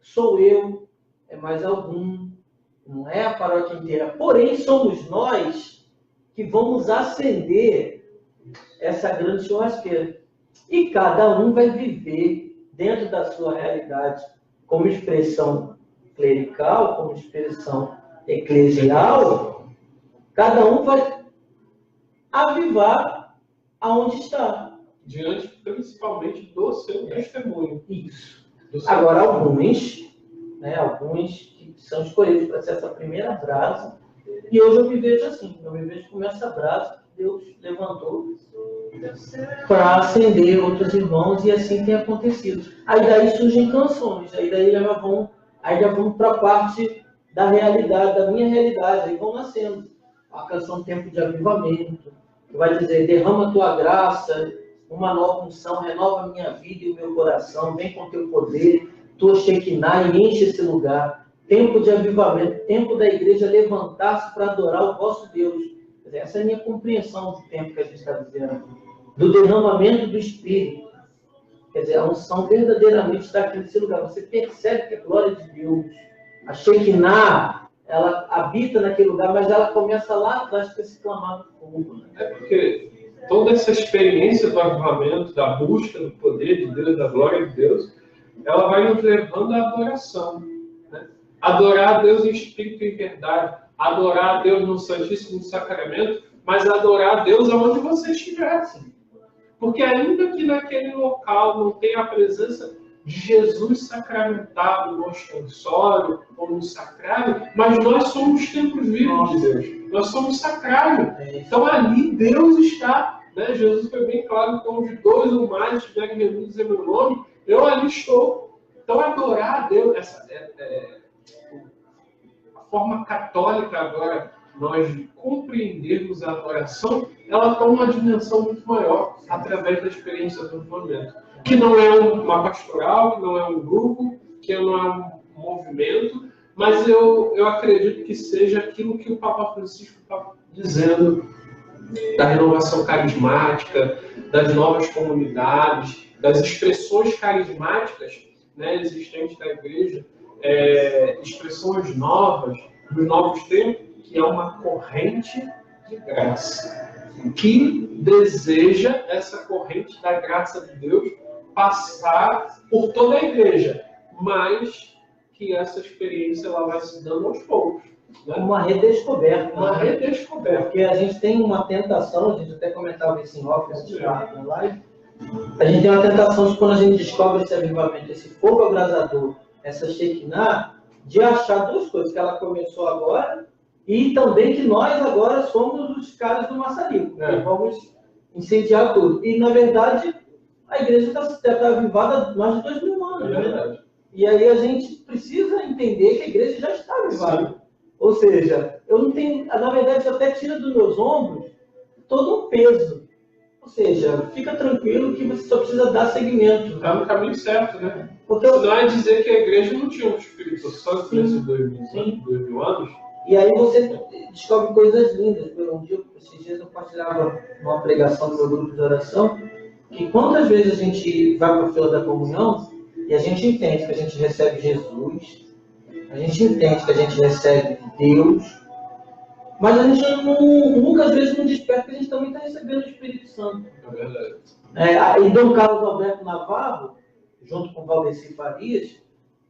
sou eu, é mais algum, não é a paróquia inteira. Porém, somos nós que vamos acender essa grande churrasqueira. E cada um vai viver dentro da sua realidade, como expressão clerical, como expressão eclesial, cada um vai avivar aonde está. Diante, principalmente, do seu testemunho. Isso. Seu Agora, alguns que são escolhidos para ser essa primeira brasa, e hoje eu me vejo assim, eu me vejo como essa brasa que Deus levantou para acender outros irmãos, e assim tem acontecido. Aí daí surgem canções, aí daí já vão para a parte da realidade, da minha realidade, aí vão nascendo. A canção Tempo de Avivamento, que vai dizer, derrama a tua graça, uma nova unção, renova a minha vida e o meu coração, vem com teu poder, tua Shekinah e enche esse lugar. Tempo de avivamento, tempo da igreja levantar-se para adorar o vosso Deus. Essa é a minha compreensão do tempo que a gente está vivendo. Do derramamento do Espírito. Quer dizer, a unção verdadeiramente está aqui nesse lugar. Você percebe que a glória de Deus, a Shekinah, ela habita naquele lugar, mas ela começa lá atrás com esse clamar do fogo. Né? É porque toda essa experiência do avivamento, da busca do poder de Deus, da glória de Deus, ela vai nos levando à adoração. Né? Adorar a Deus em espírito e em verdade. Adorar a Deus no Santíssimo Sacramento, mas adorar a Deus aonde você estiver. Porque ainda que naquele local não tenha a presença de Jesus sacramentado no ostensório ou no sacrário, mas nós somos templos vivos de Deus. Nós somos sacrário. Então ali Deus está. Né? Jesus foi bem claro que onde 2 ou mais estiverem reunidos em meu nome, eu ali estou. Então adorar a Deus, a forma católica agora, nós de compreendermos a adoração, ela toma uma dimensão muito maior através da experiência do avivamento. Que não é uma pastoral, que não é um grupo, que não é um movimento, mas eu acredito que seja aquilo que o Papa Francisco está dizendo, da renovação carismática, das novas comunidades, das expressões carismáticas, né, existentes da Igreja, expressões novas, dos novos tempos, que é uma corrente de graça, que deseja essa corrente da graça de Deus passar por toda a Igreja, mas que essa experiência ela vai se dando aos poucos. Né? Uma redescoberta. Uma redescoberta. Porque a gente tem uma tentação, a gente até comentava isso em off, na live, a gente tem uma tentação de quando a gente descobre esse avivamento, esse fogo abrasador, essa Shekinah, de achar duas coisas, que ela começou agora e também que nós agora somos os caras do maçarico, que vamos incendiar tudo. E, na verdade, a igreja está avivada há mais de 2000 anos. Né? E aí a gente precisa entender que a igreja já está avivada. Sim. Ou seja, eu não tenho, na verdade, isso até tira dos meus ombros todo um peso. Ou seja, fica tranquilo que você só precisa dar seguimento. Está no caminho certo, né? Porque não é dizer que a igreja não tinha um Espírito Santo nesses 2000 anos. E aí você descobre coisas lindas. Esses dias eu partilhava numa pregação do meu grupo de oração, que quantas vezes a gente vai para a fila da comunhão e a gente entende que a gente recebe Jesus, a gente entende que a gente recebe Deus, mas a gente nunca às vezes não desperta que a gente também está recebendo o Espírito Santo. É verdade. E Dom Carlos Alberto Navarro, junto com Valdeci Farias,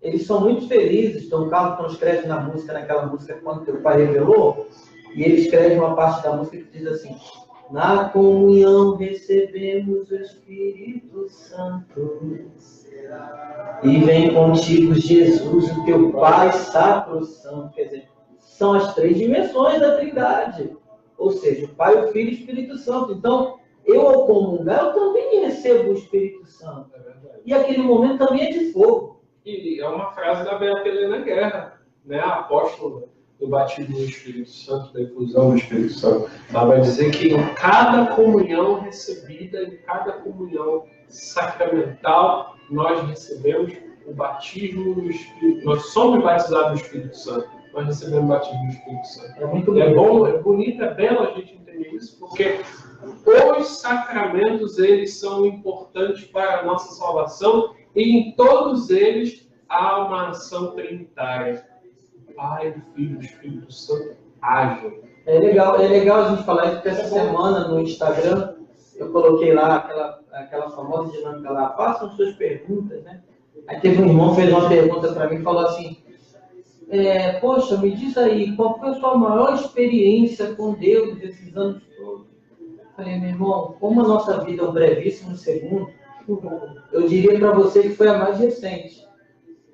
eles são muito felizes. Dom Carlos, quando escreve naquela música Quando Teu Pai Revelou, e ele escreve uma parte da música que diz assim: Na comunhão recebemos o Espírito Santo. E vem contigo, Jesus, o teu Pai sacrosanto. Quer dizer, são as 3 dimensões da Trindade. Ou seja, o Pai, o Filho e o Espírito Santo. Então, eu ao comungar, eu também recebo o Espírito Santo. E aquele momento também é de fogo. E é uma frase da Beata Helena Guerra, né? A apóstola do batismo do Espírito Santo, da infusão do Espírito Santo. Ela vai dizer que em cada comunhão recebida, em cada comunhão sacramental, nós recebemos o batismo do Espírito. Nós somos batizados no Espírito Santo. Nós recebemos o batismo do Espírito Santo. É muito bom, é bonito, é belo a gente entender isso, porque os sacramentos, eles são importantes para a nossa salvação e em todos eles há uma ação trinitária. Pai, do Filho e do Espírito Santo agem. É legal a gente falar isso, porque essa semana no Instagram eu coloquei lá aquela famosa dinâmica lá, façam suas perguntas, né? Aí teve um irmão que fez uma pergunta para mim e falou assim, poxa, me diz aí, qual foi a sua maior experiência com Deus desses anos todos? Eu falei, meu irmão, como a nossa vida é um brevíssimo segundo, eu diria para você que foi a mais recente.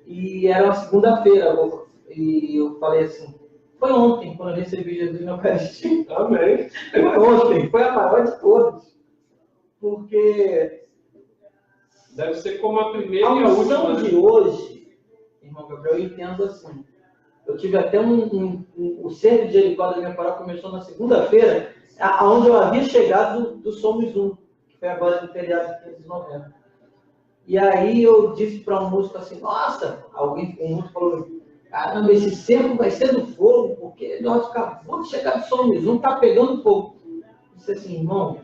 E era uma segunda-feira, e eu falei assim, foi ontem, quando eu recebi Jesus na Eucaristia. Amém. Foi ontem, foi a maior de todas. Porque deve ser como a primeira a e a última. unção de hoje, irmão Gabriel, eu entendo assim. Eu tive até o Cerco de Jericó da minha paróquia começou na segunda-feira, onde eu havia chegado do Somos Um, que foi agora no feriado de 15 de novembro. E aí eu disse para um músico assim, nossa, um músico falou, caramba, esse cerco vai ser do fogo, porque nós acabamos de chegar do Somos Um, está pegando fogo. Eu disse assim, irmão,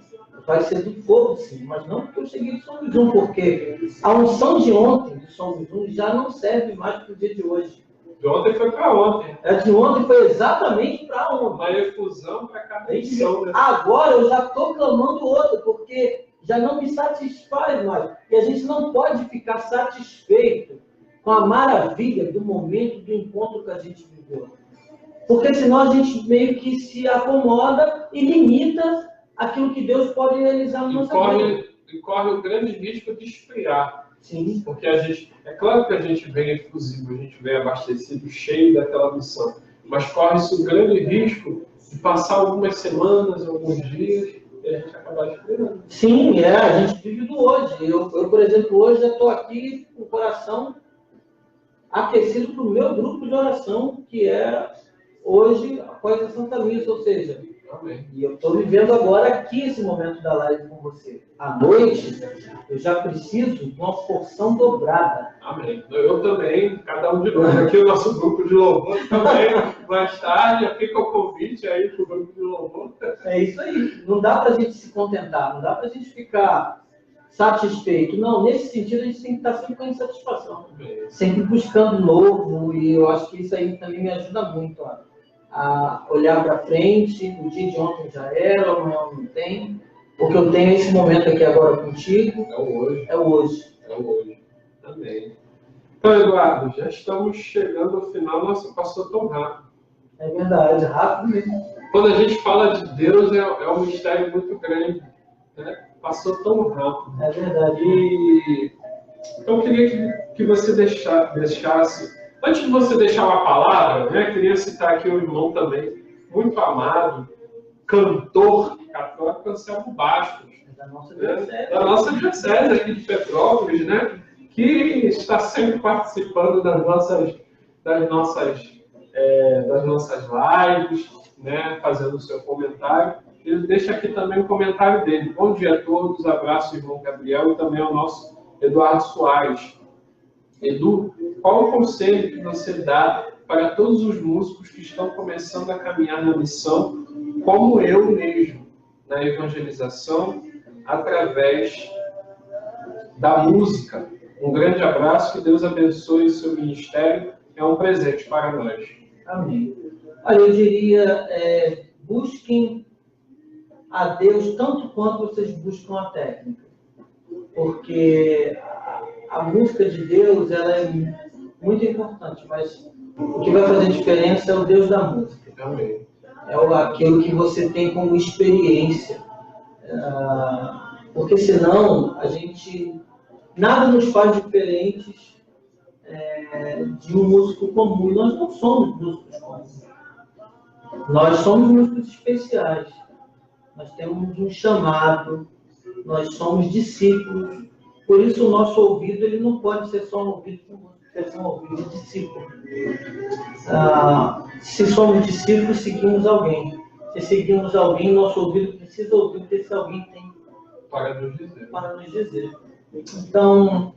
vai ser do fogo sim, mas não porque eu cheguei do Somos Um, porque a unção de ontem, do Somos Um, já não serve mais para o dia de hoje. De ontem foi para ontem. A de ontem foi exatamente para ontem. Uma efusão para cada missão. Né? Agora eu já estou clamando outra, porque já não me satisfaz mais. E a gente não pode ficar satisfeito com a maravilha do momento do encontro que a gente viveu. Porque senão a gente meio que se acomoda e limita aquilo que Deus pode realizar na nossa vida. E corre o grande risco de esfriar. Sim. Porque a gente, é claro que a gente vem efusivo, a gente vem abastecido, cheio daquela missão. Mas corre-se o grande risco de passar algumas semanas, alguns dias, e a gente acabar esfriando. Sim, a gente vive do hoje. Eu por exemplo, hoje já estou aqui com o coração aquecido para o meu grupo de oração, que é hoje após a Santa Missa, ou seja, amém. E eu estou vivendo agora aqui esse momento da live com você. À noite, eu já preciso de uma porção dobrada. Amém. Eu também, cada um de nós aqui, o nosso grupo de louvor também, mais tarde, fica o convite aí para o grupo de louvor. É isso aí. Não dá para a gente se contentar, não dá para a gente ficar satisfeito. Não, nesse sentido, a gente tem que estar sempre com insatisfação. Sempre buscando novo, e eu acho que isso aí também me ajuda muito, ó, a olhar para frente. O dia de ontem já era, amanhã não tem. Porque eu tenho esse momento aqui agora contigo. É o hoje. É o hoje. É o hoje. Amém. Então, Eduardo, já estamos chegando ao final. Nossa, passou tão rápido. É verdade, rápido mesmo. Quando a gente fala de Deus, é um mistério muito grande. Né? Passou tão rápido. É verdade. Então, eu queria que você deixasse... Antes de você deixar uma palavra, né, queria citar aqui um irmão também, muito amado, cantor católico, Anselmo Bastos, Da nossa né, da nossa diocese aqui de Petrópolis, né, que está sempre participando das nossas lives, né, fazendo o seu comentário. Ele deixa aqui também o comentário dele. Bom dia a todos, abraço, irmão Gabriel, e também ao nosso Eduardo Soares. Edu, qual o conselho que você dá para todos os músicos que estão começando a caminhar na missão, como eu mesmo, na evangelização, através da música? Um grande abraço, que Deus abençoe o seu ministério, é um presente para nós. Amém. Olha, eu diria, busquem a Deus tanto quanto vocês buscam a técnica. Porque a música de Deus, ela é muito importante, mas o que vai fazer diferença é o Deus da música. Amém. É aquilo que você tem como experiência. Porque senão nada nos faz diferentes de um músico comum. Nós não somos músicos comuns. Nós somos músicos especiais. Nós temos um chamado. Nós somos discípulos. Por isso o nosso ouvido ele não pode ser só um ouvido de músico, deve ser um ouvido de discípulo. Se somos discípulos, seguimos alguém. Se seguimos alguém, nosso ouvido precisa ouvir o que esse alguém tem para nos dizer. Então,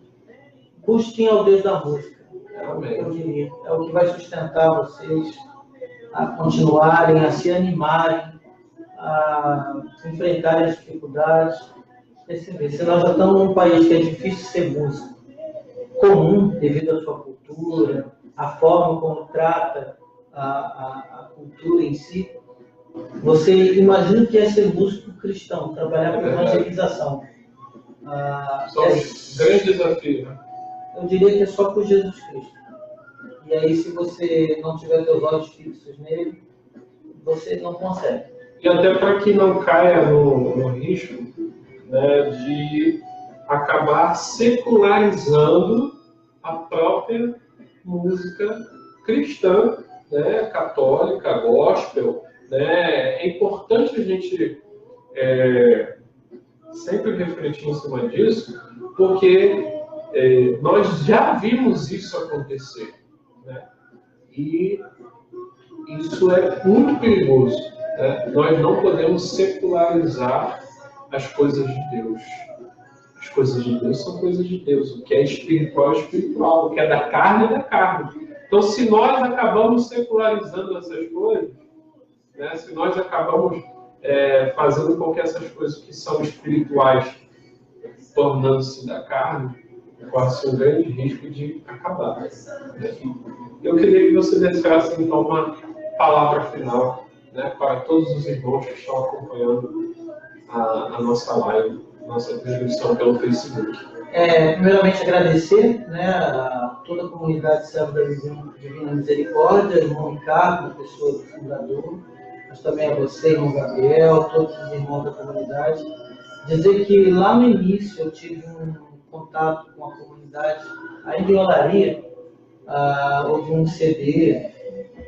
busquem ao Deus da música. Amém. Eu diria. É o que vai sustentar vocês a continuarem, a se animarem, a enfrentarem as dificuldades. Se nós já estamos num país que é difícil ser músico, comum devido à sua cultura, a forma como trata a cultura em si, você imagina que é ser músico cristão, trabalhar com evangelização. Só um grande desafio, né? Eu diria que é só por Jesus Cristo. E aí, se você não tiver seus olhos fixos nele, você não consegue. E até para que não caia no risco, né, de acabar secularizando a própria música cristã, né, católica, gospel. Né? É importante a gente sempre refletir em cima disso, porque nós já vimos isso acontecer. Né? E isso é muito perigoso. Né? Nós não podemos secularizar as coisas de Deus. As coisas de Deus são coisas de Deus. O que é espiritual é espiritual. O que é da carne é da carne. Então, se nós acabamos secularizando essas coisas, né, se nós acabamos fazendo com que essas coisas que são espirituais tornando-se da carne, corre-se um grande risco de acabar. Né? Eu queria que você deixasse, então, uma palavra final, né, para todos os irmãos que estão acompanhando a nossa live, nossa transmissão pelo Facebook. Primeiramente, agradecer, né, a toda a comunidade Servo da Divina Misericórdia, irmão Ricardo, pessoa do fundador, mas também a você, irmão Gabriel, todos os irmãos da comunidade. Dizer que lá no início eu tive um contato com a comunidade, ainda em Olaria, houve um CD,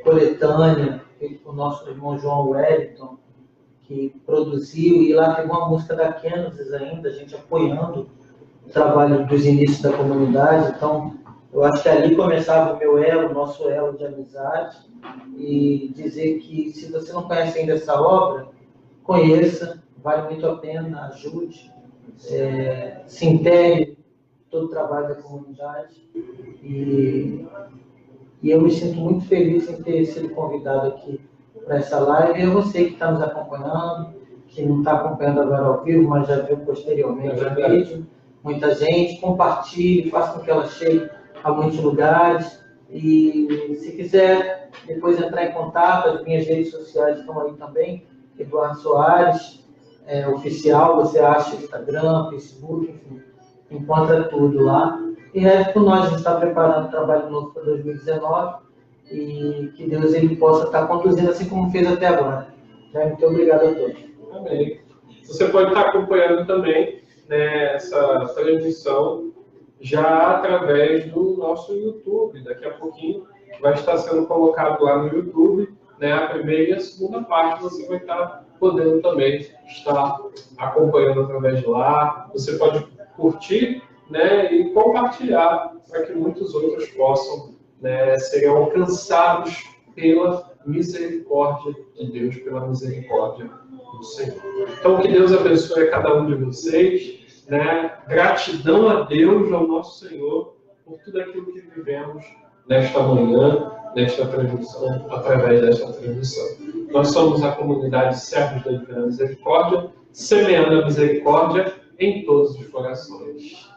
coletânea, feito por nosso irmão João Wellington, que produziu, e lá teve uma música da Kansas ainda, a gente apoiando o trabalho dos inícios da comunidade. Então, eu acho que ali começava o meu elo, o nosso elo de amizade, e dizer que se você não conhece ainda essa obra, conheça, vale muito a pena, ajude, se integre todo o trabalho da comunidade. E eu me sinto muito feliz em ter sido convidado aqui para essa live. E você que está nos acompanhando, que não está acompanhando agora ao vivo, mas já viu posteriormente o vídeo, muita gente, compartilhe, faça com que ela chegue a muitos lugares. E se quiser depois entrar em contato, as minhas redes sociais estão aí também, Eduardo Soares, oficial, você acha Instagram, Facebook, enfim, encontra tudo lá. E resto nós, a gente está preparando um trabalho novo para 2019 e que Deus ele possa estar conduzindo assim como fez até agora. Muito obrigado a todos. Amém. Você pode estar acompanhando também, né, essa transmissão já através do nosso YouTube. Daqui a pouquinho vai estar sendo colocado lá no YouTube, né, a primeira e a segunda parte. Você vai estar podendo também estar acompanhando através de lá. Você pode curtir, né, e compartilhar para que muitos outros possam, né, serem alcançados pela misericórdia de Deus, pela misericórdia do Senhor. Então, que Deus abençoe a cada um de vocês, né? Gratidão a Deus, ao nosso Senhor, por tudo aquilo que vivemos nesta manhã, nesta transmissão, através desta transmissão. Nós somos a comunidade Servos da Divina Misericórdia, semeando a misericórdia em todos os corações.